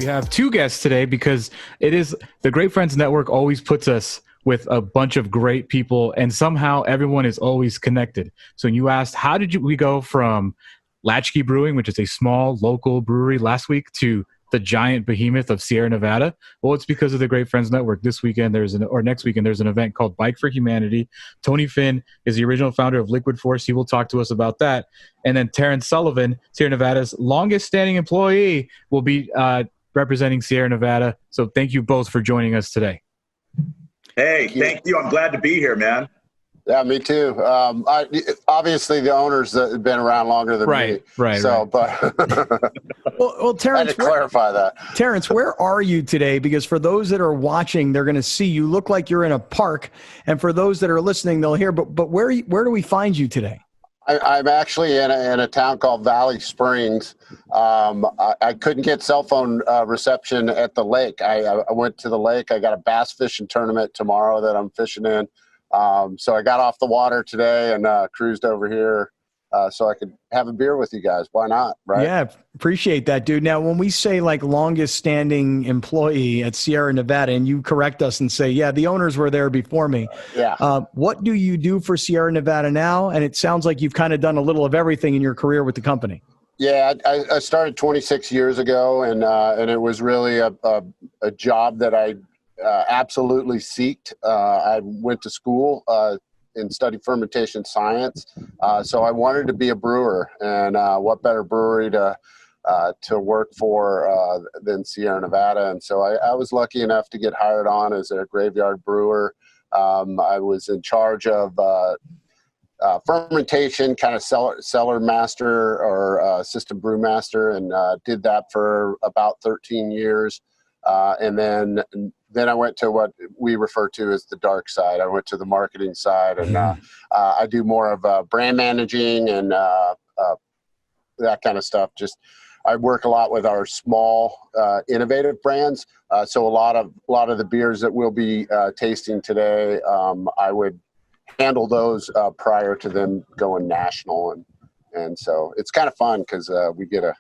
We have two guests today because it is the GreatFriends Network always puts us with a bunch of great people, and somehow everyone is always connected. So you asked, how did we go from Latchkey Brewing, which is a small local brewery last week, to the giant behemoth of Sierra Nevada? Well, it's because of the GreatFriends Network. This weekend next weekend there's an event called Bike for Humanity. Tony Finn is the original founder of Liquid Force. He will talk to us about that. And then Terrence Sullivan, Sierra Nevada's longest standing employee, will be representing Sierra Nevada. So thank you both for joining us today. Hey, thank you. I'm glad to be here, man. Yeah, me too. Obviously, the owners that have been around longer than me. Right. But well, Terrence, I had to clarify that. Terrence, where are you today? Because for those that are watching, they're going to see you look like you're in a park, and for those that are listening, they'll hear. But where do we find you today? I'm actually in a town called Valley Springs. I couldn't get cell phone reception at the lake. I went to the lake. I got a bass fishing tournament tomorrow that I'm fishing in. So I got off the water today and cruised over here so I could have a beer with you guys. Why not, right? Yeah, appreciate that, dude. Now, when we say like longest standing employee at Sierra Nevada, and you correct us and say, yeah, the owners were there before me. What do you do for Sierra Nevada now? And it sounds like you've kind of done a little of everything in your career with the company. Yeah, I started 26 years ago, and it was really a job that I absolutely seeked. I went to school and studied fermentation science, so I wanted to be a brewer, and what better brewery to work for than Sierra Nevada? And so I was lucky enough to get hired on as a graveyard brewer. I was in charge of fermentation, kind of cellar master or assistant brewmaster, and did that for about 13 years. And then I went to what we refer to as the dark side. I went to the marketing side, and I do more of brand managing and that kind of stuff. Just I work a lot with our small innovative brands. So a lot of the beers that we'll be tasting today, I would handle those prior to them going national, and so it's kind of fun because we get to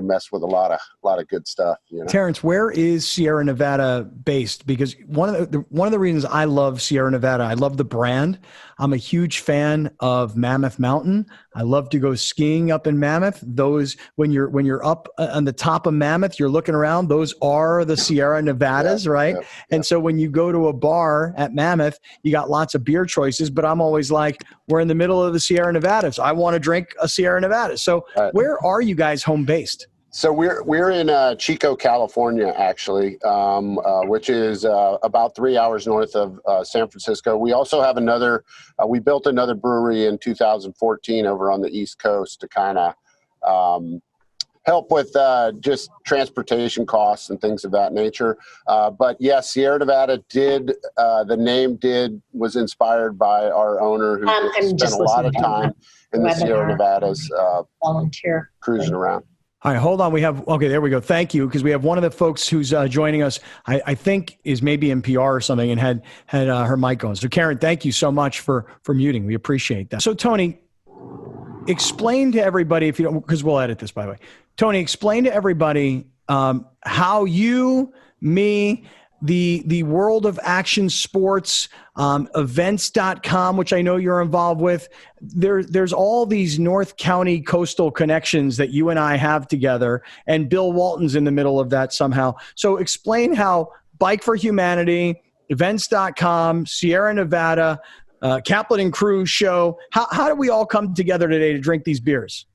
mess with a lot of good stuff. You know? Terrence, where is Sierra Nevada based? Because one of the reasons I love Sierra Nevada, I love the brand. I'm a huge fan of Mammoth Mountain. I love to go skiing up in Mammoth. Those when you're up on the top of Mammoth, you're looking around. Those are the Sierra Nevadas, right? Yeah. And so when you go to a bar at Mammoth, you got lots of beer choices. But I'm always like, we're in the middle of the Sierra Nevadas. I want to drink a Sierra Nevada. So where are you guys home based? So we're in Chico, California, actually, which is about 3 hours north of San Francisco. We also have we built another brewery in 2014 over on the East Coast to kind of help with just transportation costs and things of that nature. But yes, Sierra Nevada the name was inspired by our owner who spent a lot of time in the Sierra Nevadas volunteer cruising around. All right, hold on. Okay, there we go. Thank you, because we have one of the folks who's joining us, I think is maybe in PR or something, and had her mic on. So Karen, thank you so much for muting. We appreciate that. So Tony, explain to everybody, if you don't, because we'll edit this, by the way. Tony, explain to everybody how you, me, the World of Action Sports, events.com, which I know you're involved with. There's all these North County coastal connections that you and I have together, and Bill Walton's in the middle of that somehow. So explain how Bike for Humanity, events.com, Sierra Nevada, Kaplan and Crew show, how do we all come together today to drink these beers?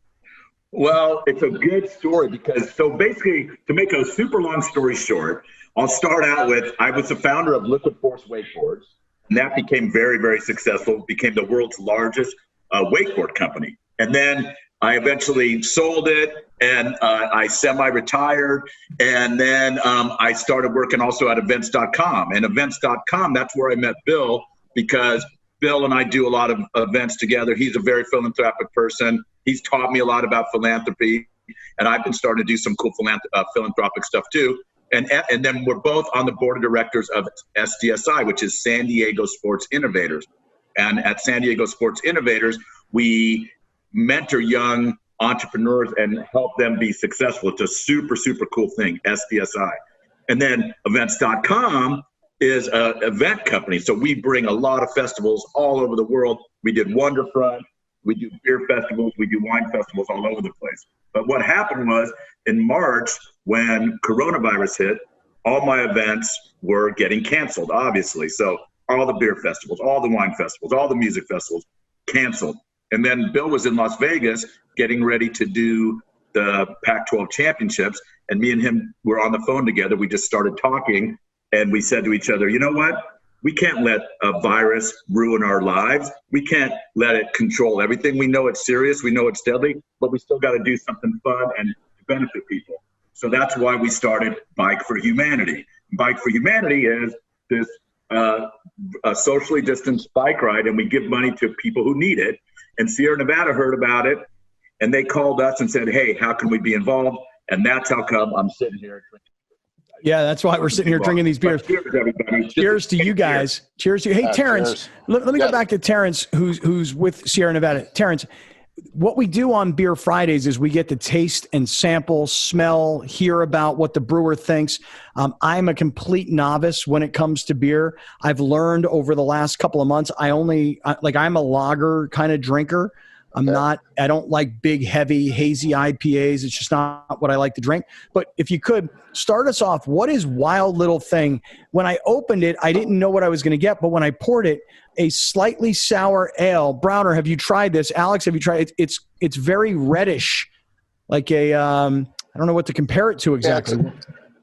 Well, it's a good story because, so basically, to make a super long story short, I'll start out with, I was the founder of Liquid Force Wakeboards, and that became very, very successful, became the world's largest wakeboard company. And then I eventually sold it, and I semi-retired, and then I started working also at events.com. And events.com, that's where I met Bill, because Bill and I do a lot of events together. He's a very philanthropic person. He's taught me a lot about philanthropy, and I've been starting to do some cool philanthropic stuff too. And then we're both on the board of directors of SDSI, which is San Diego Sports Innovators. And at San Diego Sports Innovators, we mentor young entrepreneurs and help them be successful. It's a super, super cool thing, SDSI. And then events.com is an event company. So we bring a lot of festivals all over the world. We did Wonderfront, we do beer festivals, we do wine festivals all over the place. But what happened was in March, when coronavirus hit, all my events were getting canceled, obviously. So all the beer festivals, all the wine festivals, all the music festivals canceled. And then Bill was in Las Vegas getting ready to do the Pac-12 championships. And me and him were on the phone together. We just started talking and we said to each other, you know what? We can't let a virus ruin our lives. We can't let it control everything. We know it's serious. We know it's deadly, but we still got to do something fun and to benefit people. So that's why we started Bike for Humanity. Bike for Humanity is this a socially distanced bike ride, and we give money to people who need it. And Sierra Nevada heard about it, and they called us and said, hey, how can we be involved? And that's how come I'm sitting here drinking. Yeah, that's why we're sitting here drinking these beers. Cheers, everybody. Cheers to you guys. Cheers to you. Hey, Terrence, let me go back to Terrence, who's with Sierra Nevada. Terrence, what we do on Beer Fridays is we get to taste and sample, smell, hear about what the brewer thinks. I'm a complete novice when it comes to beer. I've learned over the last couple of months, I'm a lager kind of drinker. I don't like big, heavy, hazy IPAs. It's just not what I like to drink. But if you could start us off, what is Wild Little Thing? When I opened it, I didn't know what I was going to get, but when I poured it, a slightly sour ale. Browner, have you tried this? Alex, have you tried it? It's very reddish, like I don't know what to compare it to exactly.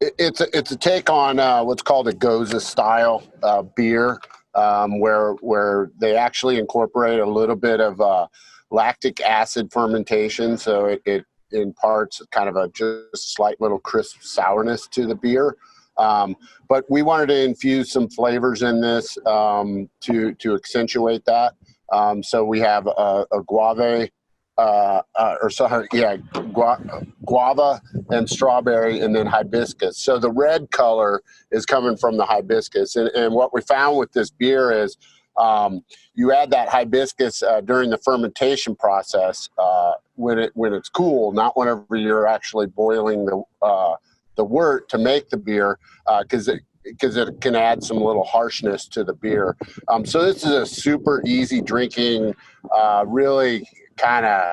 Yeah, it's a take on what's called a Goza style beer, where they actually incorporate a little bit of lactic acid fermentation, so it imparts kind of just slight little crisp sourness to the beer. But we wanted to infuse some flavors in this to accentuate that. So we have a guava and strawberry, and then hibiscus. So the red color is coming from the hibiscus. And what we found with this beer is you add that hibiscus during the fermentation process when it's cool, not whenever you're actually boiling the wort to make the beer, because it can add some little harshness to the beer. So this is a super easy drinking, really kind of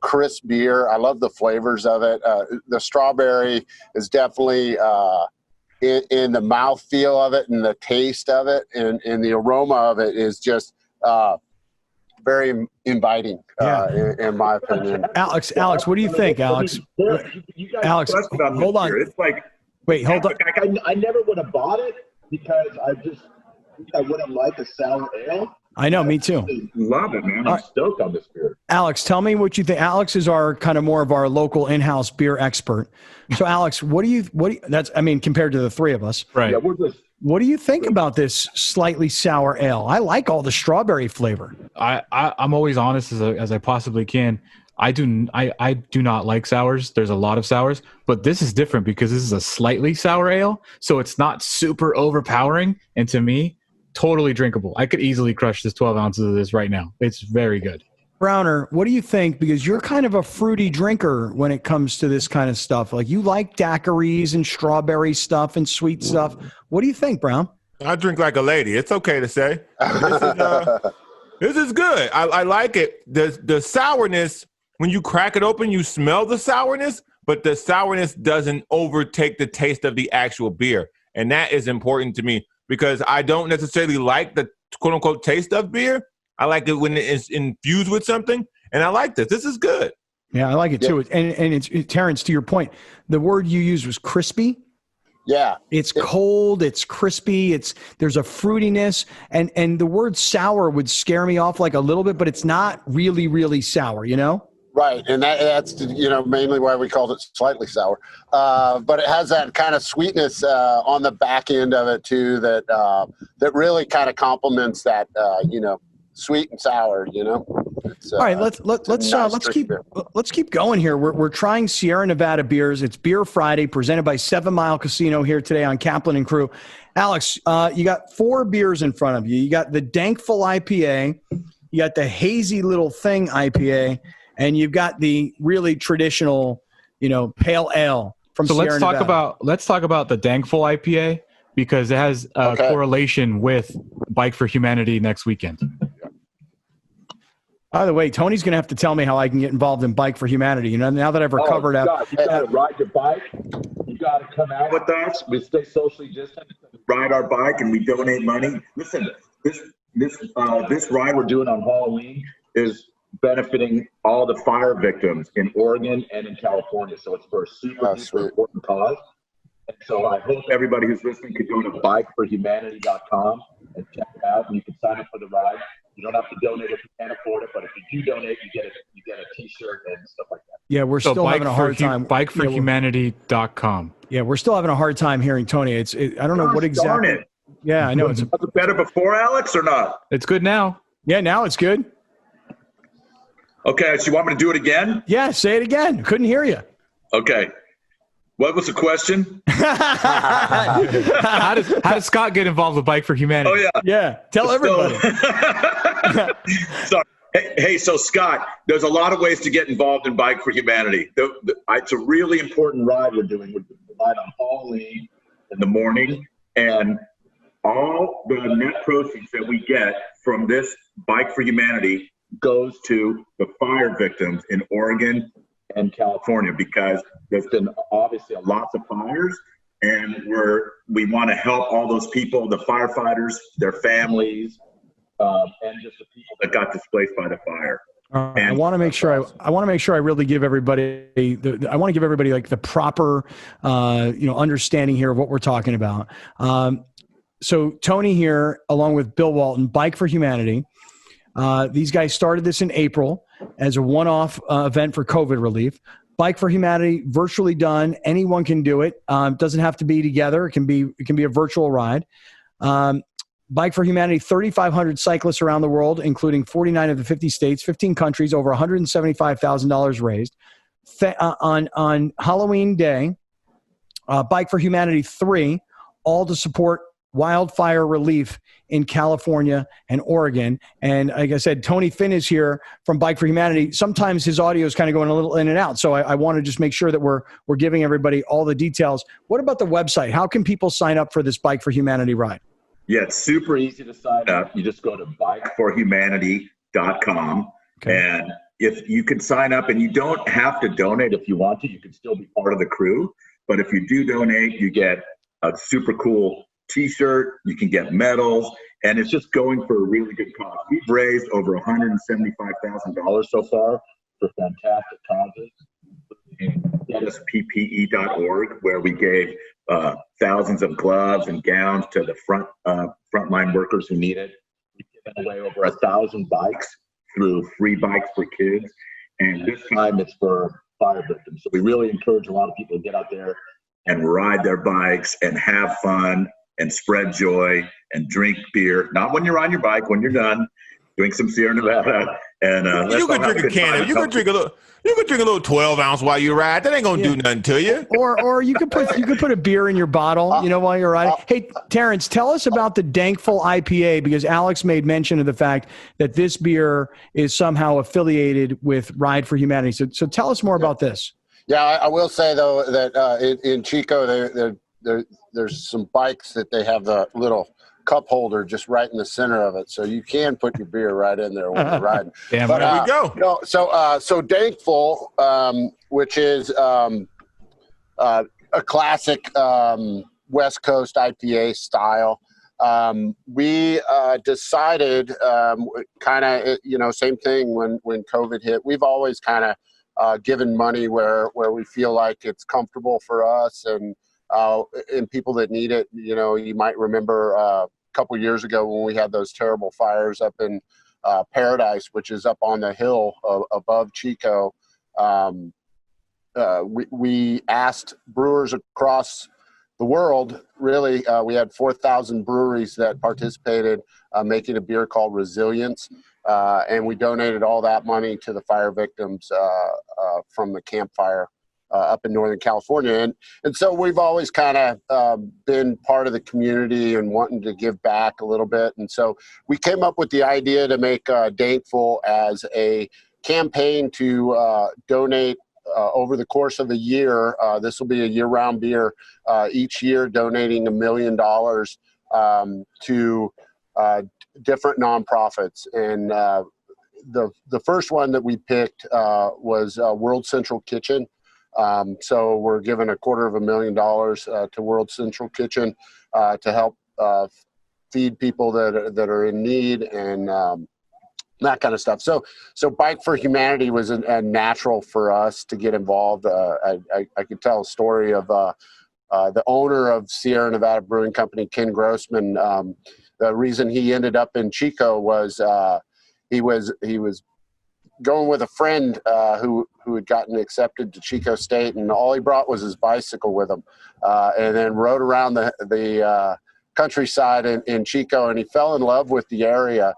crisp beer. I love the flavors of it. The strawberry is definitely in the mouthfeel of it and the taste of it, and the aroma of it is just very inviting, in my opinion. Alex, what do you think, Alex? You guys Alex, about hold on. It's like, wait, hold on. I never would have bought it because I wouldn't like a sour ale. I know, me too. Love it, man. I'm stoked on this beer. Alex, tell me what you think. Alex is our kind of more of our local in-house beer expert. So, Alex, compared to the three of us, right? Yeah, what do you think about this slightly sour ale? I like all the strawberry flavor. I'm always honest as I possibly can. I do not like sours. There's a lot of sours, but this is different because this is a slightly sour ale, so it's not super overpowering. And to me, totally drinkable. I could easily crush this 12 ounces of this right now. It's very good. Browner, what do you think? Because you're kind of a fruity drinker when it comes to this kind of stuff. Like, you like daiquiris and strawberry stuff and sweet stuff. What do you think, Brown? I drink like a lady. It's okay to say. This is good. I like it. The sourness, when you crack it open, you smell the sourness, but the sourness doesn't overtake the taste of the actual beer. And that is important to me because I don't necessarily like the quote-unquote taste of beer. I like it when it's infused with something, and I like this. This is good. Yeah, I like it too. And it's Terrence, to your point, the word you used was crispy. Yeah. It's cold, it's crispy, there's a fruitiness, and the word sour would scare me off like a little bit, but it's not really, really sour, you know? Right, and that's mainly why we called it slightly sour. But it has that kind of sweetness on the back end of it too that really kind of complements that sweet and sour. All right, let's keep going here. We're trying Sierra Nevada beers. It's Beer Friday, presented by 7 Mile Casino here today on Kaplan and Crew. Alex, you got 4 beers in front of you. You got the Dankful IPA, you got the Hazy Little Thing IPA, and you've got the really traditional, pale ale from Sierra Nevada. Let's talk about the Dankful IPA, because it has a correlation with Bike for Humanity next weekend. By the way, Tony's going to have to tell me how I can get involved in Bike for Humanity. Now that I've recovered, you got to ride your bike. You got to come out with us. We stay socially distant. Ride our bike, and we donate money. Listen, this ride we're doing on Halloween is benefiting all the fire victims in Oregon and in California. So it's for a super important cause. And so I hope everybody who's listening could go to bikeforhumanity.com and check it out. And you can sign up for the ride. You don't have to donate if you can't afford it, but if you do donate, you get a T-shirt and stuff like that. Yeah, we're still having a hard time. Bikeforhumanity.com. Yeah, we're still having a hard time hearing Tony. I don't know what exactly. Darn it. Yeah, I know. Was it better before, Alex, or not? It's good now. Yeah, now it's good. Okay, so you want me to do it again? Yeah, say it again. Couldn't hear you. Okay. What was the question? How does Scott get involved with Bike for Humanity? Oh, yeah. Yeah, tell everybody. Sorry. Hey, so Scott, there's a lot of ways to get involved in Bike for Humanity. It's a really important ride we're doing. We're doing a ride on Halloween in the morning, and all the net proceeds that we get from this Bike for Humanity goes to the fire victims in Oregon and California, because there's been obviously lots of fires, and we want to help all those people, the firefighters, their families, and just the people that got displaced by the fire. I want to make sure I really give everybody like the proper understanding here of what we're talking about. So Tony here, along with Bill Walton, Bike for Humanity. These guys started this in April as a one-off event for COVID relief. Bike for Humanity, virtually done. Anyone can do it. Doesn't have to be together. It can be a virtual ride. Bike for Humanity, 3,500 cyclists around the world, including 49 of the 50 states, 15 countries, over $175,000 raised. On Halloween Day, Bike for Humanity 3, all to support wildfire relief in California and Oregon. And like I said, Tony Finn is here from Bike for Humanity. Sometimes his audio is kind of going a little in and out. So I want to just make sure that we're giving everybody all the details. What about the website? How can people sign up for this Bike for Humanity ride? Yeah, it's super easy to sign up. You just go to bikeforhumanity.com. Okay. And if you can sign up, and you don't have to donate if you want to, you can still be part of the crew. But if you do donate, you get a super cool T-shirt, you can get medals, and it's just going for a really good cause. We've raised over $175,000 so far for fantastic causes. GetUsPPE.org, where we gave thousands of gloves and gowns to the frontline workers who need it. We've given away over 1,000 bikes through Free Bikes for Kids, and this time it's for fire victims. So we really encourage a lot of people to get out there and ride their bikes and have fun and spread joy and drink beer. Not when you're on your bike, when you're done. Drink some Sierra Nevada. And you could drink a can. You could drink a little 12-ounce while you ride. That ain't gonna do nothing to you. Or you could put a beer in your bottle, while you're riding. Hey, Terrence, tell us about the Dankful IPA, because Alex made mention of the fact that this beer is somehow affiliated with Ride for Humanity. So tell us more about this. Yeah, I will say though that in Chico there's some bikes that they have the little cup holder just right in the center of it, so you can put your beer right in there when you're riding. Damn, but, there we go. So Dankful, which is a classic West Coast IPA style. We decided kind of, same thing when COVID hit. We've always kind of given money where we feel like it's comfortable for us and people that need it. You might remember a couple years ago when we had those terrible fires up in Paradise, which is up on the hill above Chico. We asked brewers across the world, really. We had 4,000 breweries that participated, making a beer called Resilience. And we donated all that money to the fire victims from the campfire up in Northern California. And so we've always kind of been part of the community and wanting to give back a little bit. And so we came up with the idea to make Dankful as a campaign to donate over the course of a year. This will be a year-round beer. Each year, donating $1 million to different nonprofits. And the first one that we picked was World Central Kitchen. So we're giving $250,000 to World Central Kitchen to help feed people that are in need and that kind of stuff. So Bike for Humanity was a natural for us to get involved. I could tell a story of the owner of Sierra Nevada Brewing Company, Ken Grossman. The reason he ended up in Chico was he was going with a friend who had gotten accepted to Chico State, and all he brought was his bicycle with him, and then rode around the countryside in Chico, and he fell in love with the area.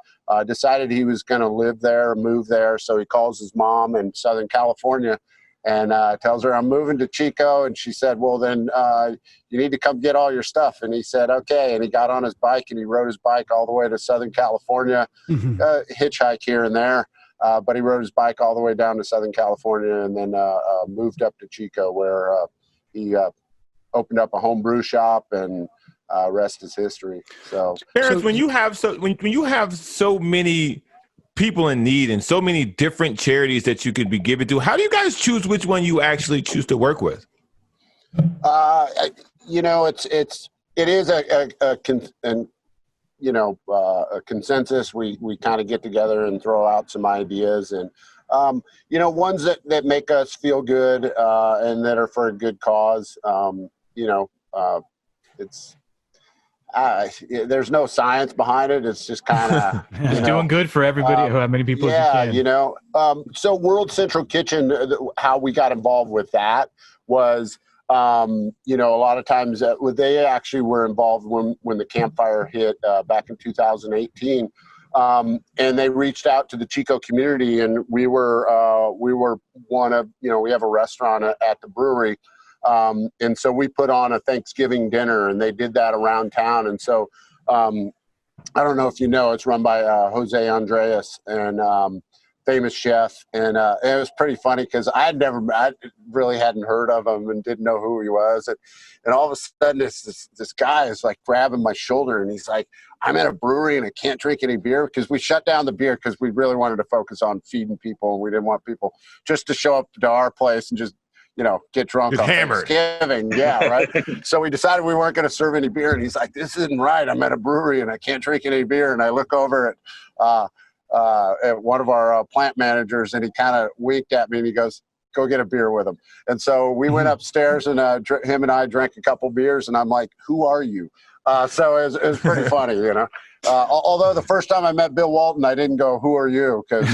Decided he was going to live there, move there, so he calls his mom in Southern California and tells her, I'm moving to Chico. And she said, well, then you need to come get all your stuff. And he said, okay. And he got on his bike and he rode his bike all the way to Southern California, hitchhike here and there. But he rode his bike all the way down to Southern California and then moved up to Chico, where he opened up a home brew shop, and rest is history. So, Terrence, when you have so many people in need and so many different charities that you could be giving to, how do you guys choose which one you actually choose to work with? It is a consensus. We kind of get together and throw out some ideas, and ones that make us feel good and that are for a good cause. There's no science behind it. It's just kind of it's doing good for everybody. How many people? Yeah, so World Central Kitchen, how we got involved with that was, a lot of times they actually were involved when the campfire hit back in 2018, and they reached out to the Chico community, and we were one of, we have a restaurant at the brewery. And so we put on a Thanksgiving dinner, and they did that around town. And so I don't know if you know, it's run by Jose Andres, and famous chef. And it was pretty funny because I really hadn't heard of him and didn't know who he was. And all of a sudden this guy is like grabbing my shoulder, and he's like, I'm at a brewery and I can't drink any beer, because we shut down the beer because we really wanted to focus on feeding people. And we didn't want people just to show up to our place and just get drunk on hammered. Thanksgiving. Yeah, right. So we decided we weren't going to serve any beer. And he's like, this isn't right. I'm at a brewery and I can't drink any beer. And I look over at one of our plant managers, and he kind of winked at me and he goes, go get a beer with him. And so we went upstairs, and him and I drank a couple beers, and I'm like, who are you? So it was pretty funny, although the first time I met Bill Walton, I didn't go, who are you? Because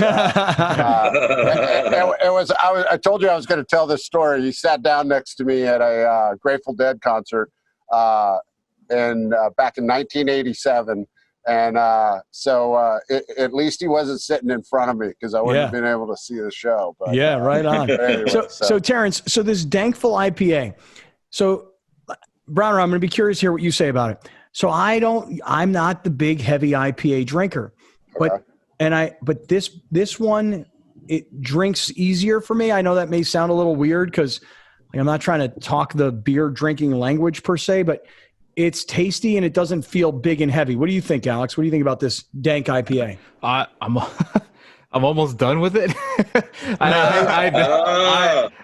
I told you I was going to tell this story. He sat down next to me at a Grateful Dead concert back in 1987. And so at least he wasn't sitting in front of me, because I wouldn't have been able to see the show. But, right on. Anyway, so Terrence, so this Dankful IPA. So Browner, I'm going to be curious to hear what you say about it. So I'm not the big heavy IPA drinker, but this one, it drinks easier for me. I know that may sound a little weird, because I'm not trying to talk the beer drinking language per se, but it's tasty and it doesn't feel big and heavy. What do you think, Alex? What do you think about this dank IPA? I'm almost done with it. And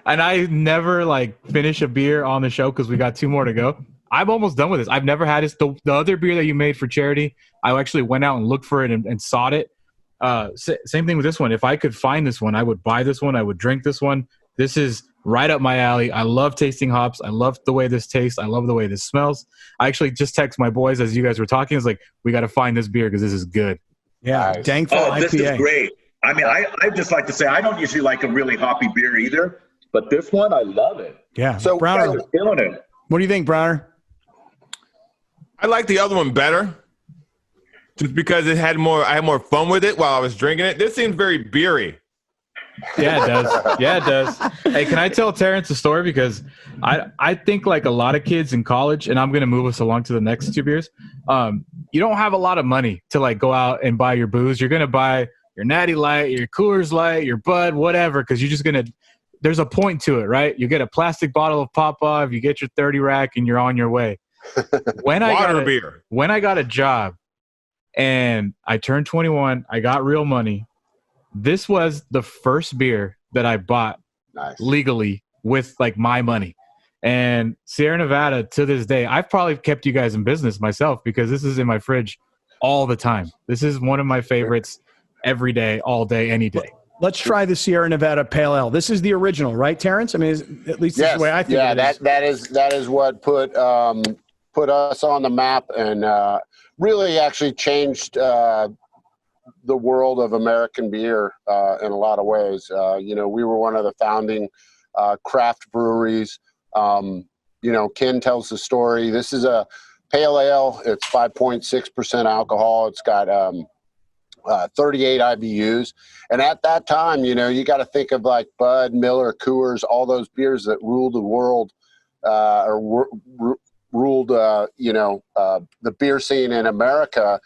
I never finish a beer on the show because we got 2 more to go. I'm almost done with this. I've never had this. The other beer that you made for charity, I actually went out and looked for it and sought it. Same thing with this one. If I could find this one, I would buy this one. I would drink this one. This is right up my alley. I love tasting hops. I love the way this tastes. I love the way this smells. I actually just text my boys as you guys were talking. It's like, we got to find this beer because this is good. Yeah, nice. Dankful IPA. This is great. I mean, I just like to say, I don't usually like a really hoppy beer either, but this one, I love it. Yeah. So Browner, Killing it. what do you think, Browner? I like the other one better, just because I had more fun with it while I was drinking it. This seems very beery. Yeah, it does. Yeah, it does. Hey, can I tell Terrence a story? Because I think like a lot of kids in college, and I'm going to move us along to the next 2 beers. You don't have a lot of money to go out and buy your booze. You're going to buy your Natty Light, your Coors Light, your Bud, whatever, because you're just going to – there's a point to it, right? You get a plastic bottle of Popov, you get your 30 rack, and you're on your way. When I got a job and I turned 21, I got real money. This was the first beer that I bought legally with like my money. And Sierra Nevada, to this day, I've probably kept you guys in business myself because this is in my fridge all the time. This is one of my favorites every day, all day, any day. Let's try the Sierra Nevada Pale Ale. This is the original, right, Terrence? I mean, at least this is the way I think it is. that is what put us on the map and really actually changed the world of American beer in a lot of ways. We were one of the founding craft breweries. Ken tells the story. This is a pale ale. It's 5.6% alcohol. It's got 38 IBUs. And at that time, you got to think of like Bud, Miller, Coors, all those beers that ruled the world ruled the beer scene in America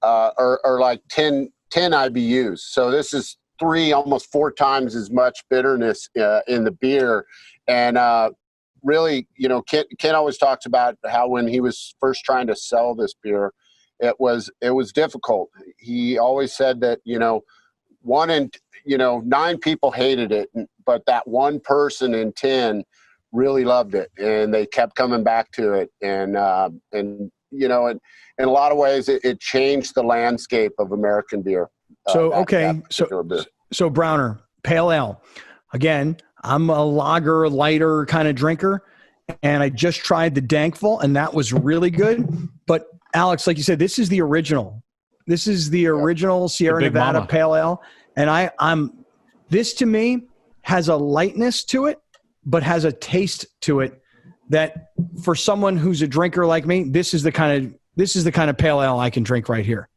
are like 10 IBUs. So this is almost 4 times as much bitterness in the beer. And really, Ken always talks about how when he was first trying to sell this beer, it was difficult. He always said that 9 people hated it, but that one person in 10 really loved it, and they kept coming back to it. And in a lot of ways, it changed the landscape of American beer. So Browner, Pale Ale. Again, I'm a lager, lighter kind of drinker, and I just tried the Dankful, and that was really good. But Alex, like you said, this is the original. This is the original Sierra Nevada Pale Ale, and this to me has a lightness to it, but has a taste to it that for someone who's a drinker like me, this is the kind of pale ale I can drink right here.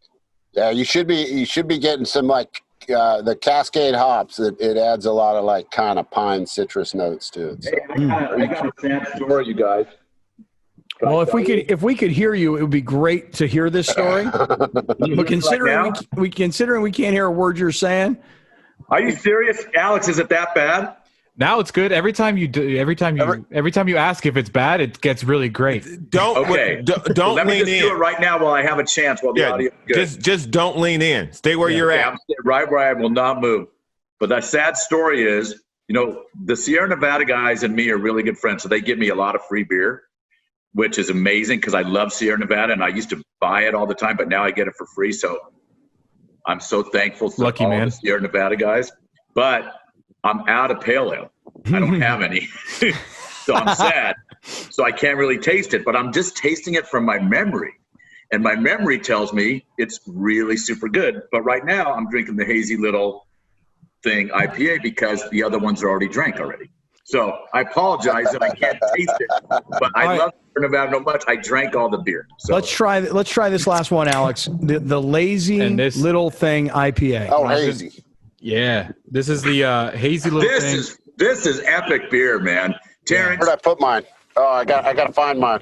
Yeah, you should be getting some like the Cascade hops. It adds a lot of like kind of pine citrus notes to it. So. Hey, I got a sad story, you guys. Well, if we could hear you, it would be great to hear this story. But considering we can't hear a word you're saying. Are you serious, Alex? Is it that bad? Now it's good. Every time you ask if it's bad, it gets really great. Don't Let me lean just do it right now while I have a chance. While the audio is good. Just don't lean in. Stay where you're at. I'm right where I will not move. But the sad story is, the Sierra Nevada guys and me are really good friends, so they give me a lot of free beer, which is amazing because I love Sierra Nevada and I used to buy it all the time, but now I get it for free. So I'm so thankful for all the Sierra Nevada guys. But I'm out of pale ale. I don't have any. So I'm sad. So I can't really taste it, but I'm just tasting it from my memory. And my memory tells me it's really super good. But right now I'm drinking the hazy little thing IPA because the other ones are already drank already. So I apologize that I can't taste it, but I love Sierra Nevada so much. I drank all the beer. So let's try this last one, Alex. The lazy little thing IPA. Oh, hazy. Yeah, this is the hazy little thing. This is epic beer, man. Terrence, where'd I put mine? Oh, I got to find mine.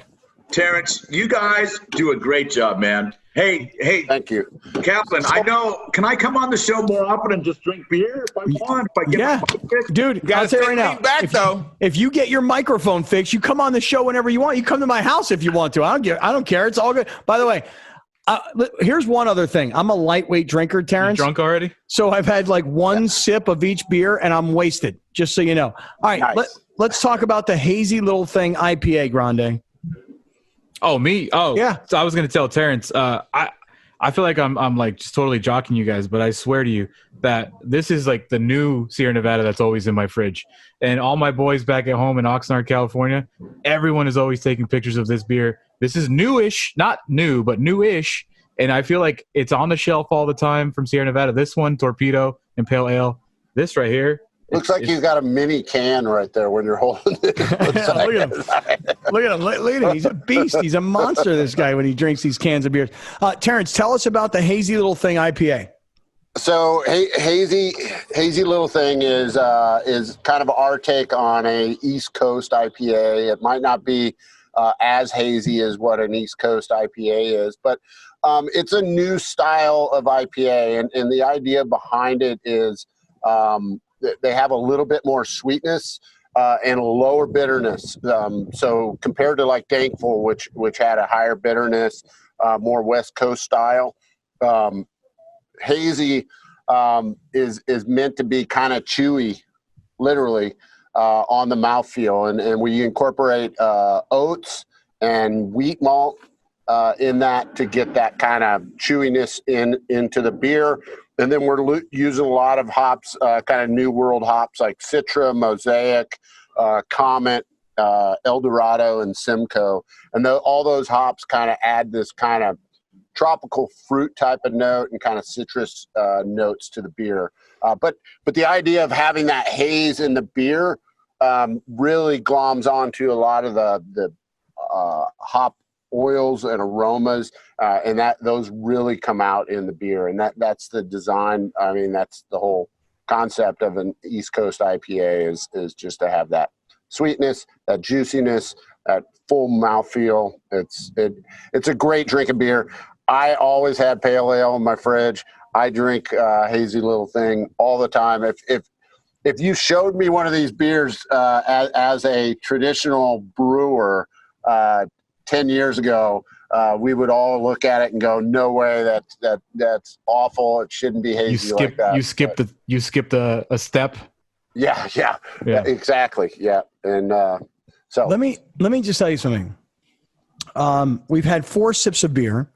Terrence, you guys do a great job, man. Hey, thank you, Kaplan. I know. Can I come on the show more often and just drink beer if I want? If I get dude, I'll tell you right now. If you get your microphone fixed, you come on the show whenever you want. You come to my house if you want to. I don't care. It's all good. By the way. Here's one other thing. I'm a lightweight drinker, Terrence. You drunk already? So I've had like one sip of each beer and I'm wasted, just so you know. All right, nice. Let's talk about the hazy little thing IPA, Grande. Oh, me? Oh, yeah. So I was going to tell Terrence, I feel like I'm like just totally jocking you guys, but I swear to you that this is like the new Sierra Nevada that's always in my fridge. And all my boys back at home in Oxnard, California, everyone is always taking pictures of this beer. This is newish, not new, but newish. And I feel like it's on the shelf all the time from Sierra Nevada. This one, Torpedo and Pale Ale. This right here. Looks like you've got a mini can right there when you're holding it. Look at him. Look at him. He's a beast. He's a monster, this guy, when he drinks these cans of beers. Terrence, tell us about the hazy little thing IPA. So hazy little thing is kind of our take on a East Coast IPA. It might not be as hazy as what an East Coast IPA is. But it's a new style of IPA, and the idea behind it is they have a little bit more sweetness and a lower bitterness. So compared to like Dankful, which had a higher bitterness, more West Coast style, hazy is meant to be kind of chewy, literally, on the mouthfeel. And we incorporate oats and wheat malt in that to get that kind of chewiness into the beer. And then we're using a lot of hops, kind of new world hops like Citra, Mosaic, Comet, El Dorado, and Simcoe. And all those hops kind of add this kind of tropical fruit type of note and kind of citrus notes to the beer. But the idea of having that haze in the beer really gloms onto a lot of the hop oils and aromas, and those really come out in the beer. And that's the design. I mean, that's the whole concept of an East Coast IPA is just to have that sweetness, that juiciness, that full mouthfeel. It's a great drinking beer. I always had pale ale in my fridge. I drink hazy little thing all the time. If you showed me one of these beers as a traditional brewer 10 years ago, we would all look at it and go, "No way, that's awful. It shouldn't be hazy like that." You skipped a step. Yeah, exactly. Yeah, and so let me just tell you something. We've had 4 sips of beer.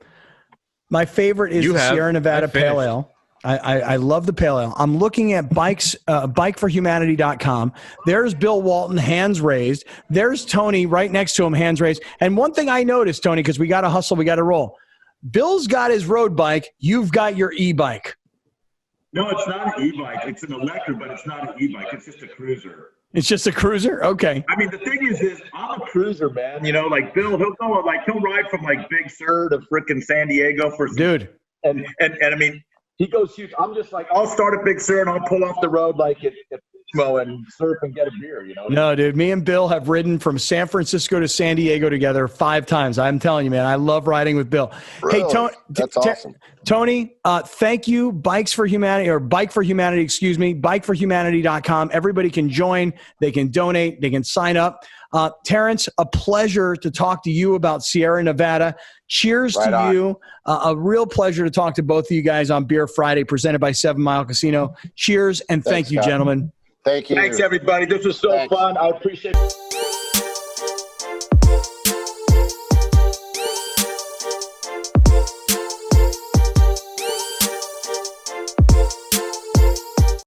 My favorite is the Sierra Nevada Pale Ale. I love the Pale Ale. I'm looking at bikeforhumanity.com. There's Bill Walton, hands raised. There's Tony right next to him, hands raised. And one thing I noticed, Tony, because we got to hustle, we got to roll. Bill's got his road bike. You've got your e-bike. No, it's not an e-bike. It's an electric, but it's not an e-bike. It's just a cruiser. It's just a cruiser? Okay. I mean, the thing is I'm a cruiser, man. You know, like Bill, he'll ride from like Big Sur to frickin' San Diego for dude. And I mean, he goes huge. I'm just like, I'll start at Big Sur and I'll pull off the road like at Pismo and surf and get a beer, you know? No, dude, me and Bill have ridden from San Francisco to San Diego together 5 times. I'm telling you, man, I love riding with Bill. Really? Hey, Tony, that's awesome. Tony, thank you. Bike for Humanity, bikeforhumanity.com. Everybody can join. They can donate. They can sign up. Terrence, a pleasure to talk to you about Sierra Nevada. Cheers right to on. you. A real pleasure to talk to both of you guys on Beer Friday, presented by 7 Mile Casino. Cheers, and thank you, Scott. gentlemen. Thank you. Thanks, everybody. This was so fun. I appreciate it.